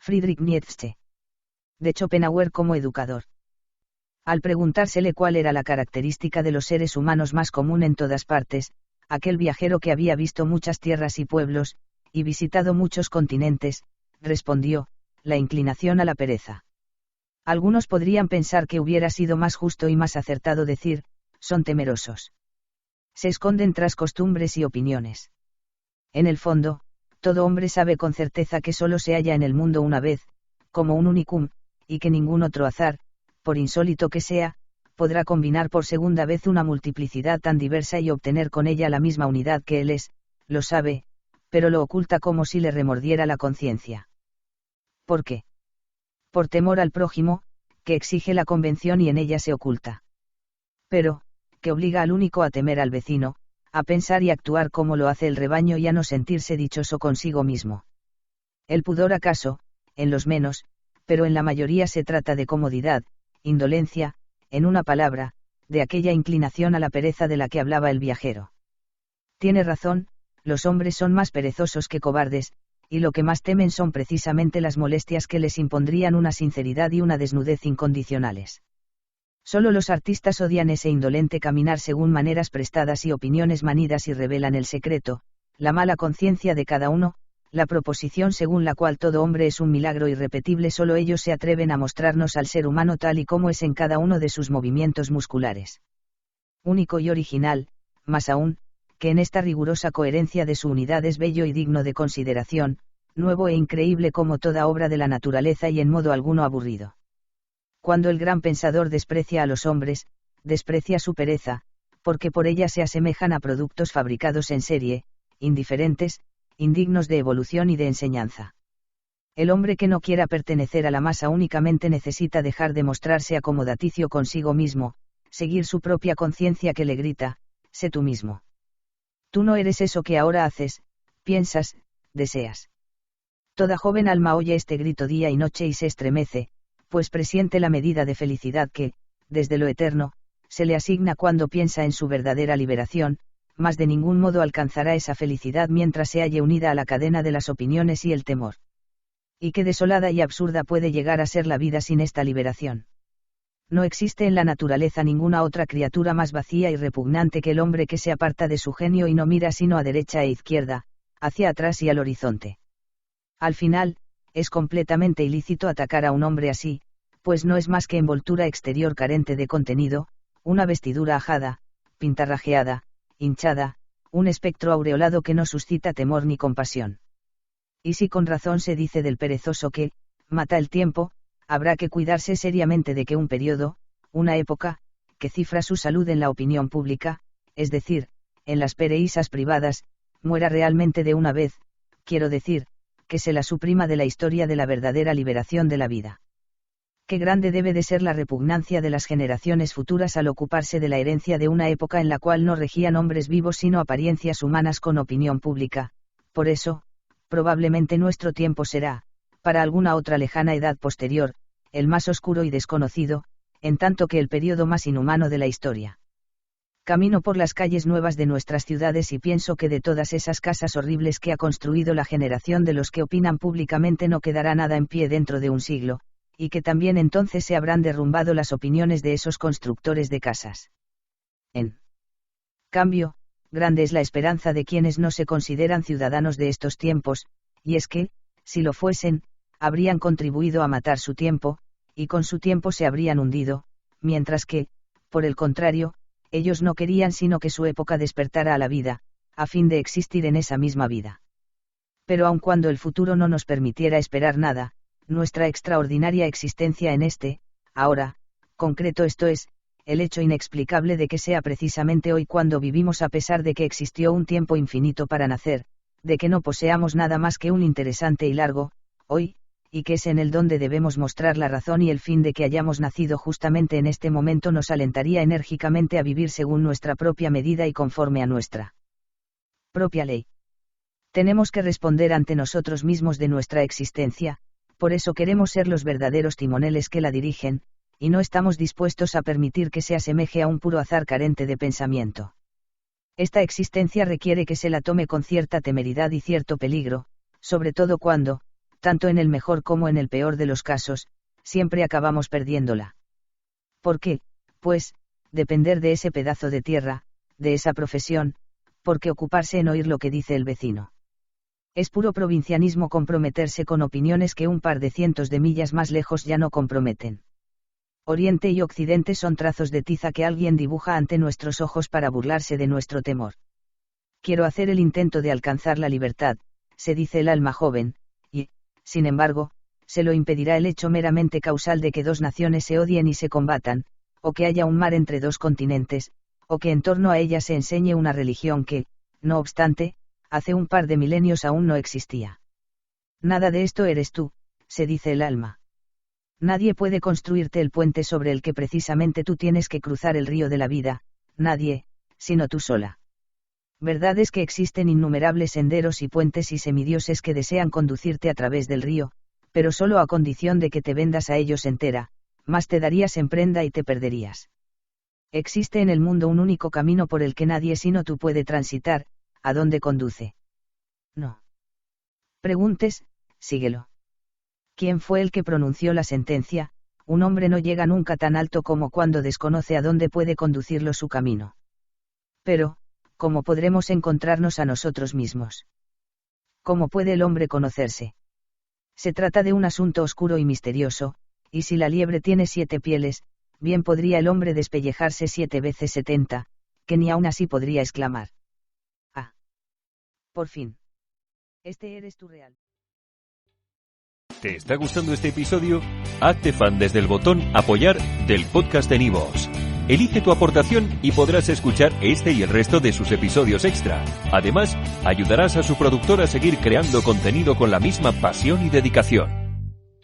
Friedrich Nietzsche. De Schopenhauer como educador. Al preguntársele cuál era la característica de los seres humanos más común en todas partes, aquel viajero que había visto muchas tierras y pueblos, y visitado muchos continentes, respondió, la inclinación a la pereza. Algunos podrían pensar que hubiera sido más justo y más acertado decir, son temerosos. Se esconden tras costumbres y opiniones. En el fondo, todo hombre sabe con certeza que solo se halla en el mundo una vez, como un unicum, y que ningún otro azar, por insólito que sea, podrá combinar por segunda vez una multiplicidad tan diversa y obtener con ella la misma unidad que él es, lo sabe, pero lo oculta como si le remordiera la conciencia. ¿Por qué? Por temor al prójimo, que exige la convención y en ella se oculta. Pero, que obliga al único a temer al vecino, a pensar y actuar como lo hace el rebaño y a no sentirse dichoso consigo mismo. El pudor acaso, en los menos, pero en la mayoría se trata de comodidad, indolencia, en una palabra, de aquella inclinación a la pereza de la que hablaba el viajero. Tiene razón, los hombres son más perezosos que cobardes, y lo que más temen son precisamente las molestias que les impondrían una sinceridad y una desnudez incondicionales. Solo los artistas odian ese indolente caminar según maneras prestadas y opiniones manidas y revelan el secreto, la mala conciencia de cada uno, la proposición según la cual todo hombre es un milagro irrepetible. Solo ellos se atreven a mostrarnos al ser humano tal y como es en cada uno de sus movimientos musculares. Único y original, más aún, que en esta rigurosa coherencia de su unidad es bello y digno de consideración, nuevo e increíble como toda obra de la naturaleza y en modo alguno aburrido. Cuando el gran pensador desprecia a los hombres, desprecia su pereza, porque por ella se asemejan a productos fabricados en serie, indiferentes, indignos de evolución y de enseñanza. El hombre que no quiera pertenecer a la masa únicamente necesita dejar de mostrarse acomodaticio consigo mismo, seguir su propia conciencia que le grita, sé tú mismo. Tú no eres eso que ahora haces, piensas, deseas. Toda joven alma oye este grito día y noche y se estremece, pues presiente la medida de felicidad que, desde lo eterno, se le asigna cuando piensa en su verdadera liberación, mas de ningún modo alcanzará esa felicidad mientras se halle unida a la cadena de las opiniones y el temor. Y qué desolada y absurda puede llegar a ser la vida sin esta liberación. No existe en la naturaleza ninguna otra criatura más vacía y repugnante que el hombre que se aparta de su genio y no mira sino a derecha e izquierda, hacia atrás y al horizonte. Al final, es completamente ilícito atacar a un hombre así, pues no es más que envoltura exterior carente de contenido, una vestidura ajada, pintarrajeada, hinchada, un espectro aureolado que no suscita temor ni compasión. Y si con razón se dice del perezoso que, mata el tiempo, habrá que cuidarse seriamente de que un periodo, una época, que cifra su salud en la opinión pública, es decir, en las pereísas privadas, muera realmente de una vez, quiero decir, que se la suprima de la historia de la verdadera liberación de la vida. Qué grande debe de ser la repugnancia de las generaciones futuras al ocuparse de la herencia de una época en la cual no regían hombres vivos sino apariencias humanas con opinión pública. Por eso, probablemente nuestro tiempo será, para alguna otra lejana edad posterior, el más oscuro y desconocido, en tanto que el período más inhumano de la historia. Camino por las calles nuevas de nuestras ciudades y pienso que de todas esas casas horribles que ha construido la generación de los que opinan públicamente no quedará nada en pie dentro de un siglo, y que también entonces se habrán derrumbado las opiniones de esos constructores de casas. En cambio, grande es la esperanza de quienes no se consideran ciudadanos de estos tiempos, y es que, si lo fuesen, habrían contribuido a matar su tiempo, y con su tiempo se habrían hundido, mientras que, por el contrario, ellos no querían sino que su época despertara a la vida, a fin de existir en esa misma vida. Pero aun cuando el futuro no nos permitiera esperar nada, nuestra extraordinaria existencia en este, ahora, concreto esto es, el hecho inexplicable de que sea precisamente hoy cuando vivimos a pesar de que existió un tiempo infinito para nacer, de que no poseamos nada más que un interesante y largo, hoy, y que es en él donde debemos mostrar la razón y el fin de que hayamos nacido justamente en este momento nos alentaría enérgicamente a vivir según nuestra propia medida y conforme a nuestra propia ley. Tenemos que responder ante nosotros mismos de nuestra existencia, por eso queremos ser los verdaderos timoneles que la dirigen, y no estamos dispuestos a permitir que se asemeje a un puro azar carente de pensamiento. Esta existencia requiere que se la tome con cierta temeridad y cierto peligro, sobre todo cuando, tanto en el mejor como en el peor de los casos, siempre acabamos perdiéndola. ¿Por qué? Pues, depender de ese pedazo de tierra, de esa profesión, porque ocuparse en oír lo que dice el vecino. Es puro provincianismo comprometerse con opiniones que un par de cientos de millas más lejos ya no comprometen. Oriente y Occidente son trazos de tiza que alguien dibuja ante nuestros ojos para burlarse de nuestro temor. Quiero hacer el intento de alcanzar la libertad, se dice el alma joven, y, sin embargo, se lo impedirá el hecho meramente causal de que dos naciones se odien y se combatan, o que haya un mar entre dos continentes, o que en torno a ella se enseñe una religión que, no obstante, hace un par de milenios aún no existía. Nada de esto eres tú, se dice el alma. Nadie puede construirte el puente sobre el que precisamente tú tienes que cruzar el río de la vida, nadie, sino tú sola. Verdad es que existen innumerables senderos y puentes y semidioses que desean conducirte a través del río, pero solo a condición de que te vendas a ellos entera, más te darías en prenda y te perderías. Existe en el mundo un único camino por el que nadie sino tú puede transitar, ¿a dónde conduce? No preguntes, síguelo. ¿Quién fue el que pronunció la sentencia? Un hombre no llega nunca tan alto como cuando desconoce a dónde puede conducirlo su camino. Pero, ¿cómo podremos encontrarnos a nosotros mismos? ¿Cómo puede el hombre conocerse? Se trata de un asunto oscuro y misterioso, y si la liebre tiene 7 pieles, bien podría el hombre despellejarse 7 veces 70, que ni aún así podría exclamar. Ah. Por fin. Este eres tú real. ¿Te está gustando este episodio? Hazte fan desde el botón Apoyar del podcast de Nivos. Elige tu aportación y podrás escuchar este y el resto de sus episodios extra. Además, ayudarás a su productor a seguir creando contenido con la misma pasión y dedicación.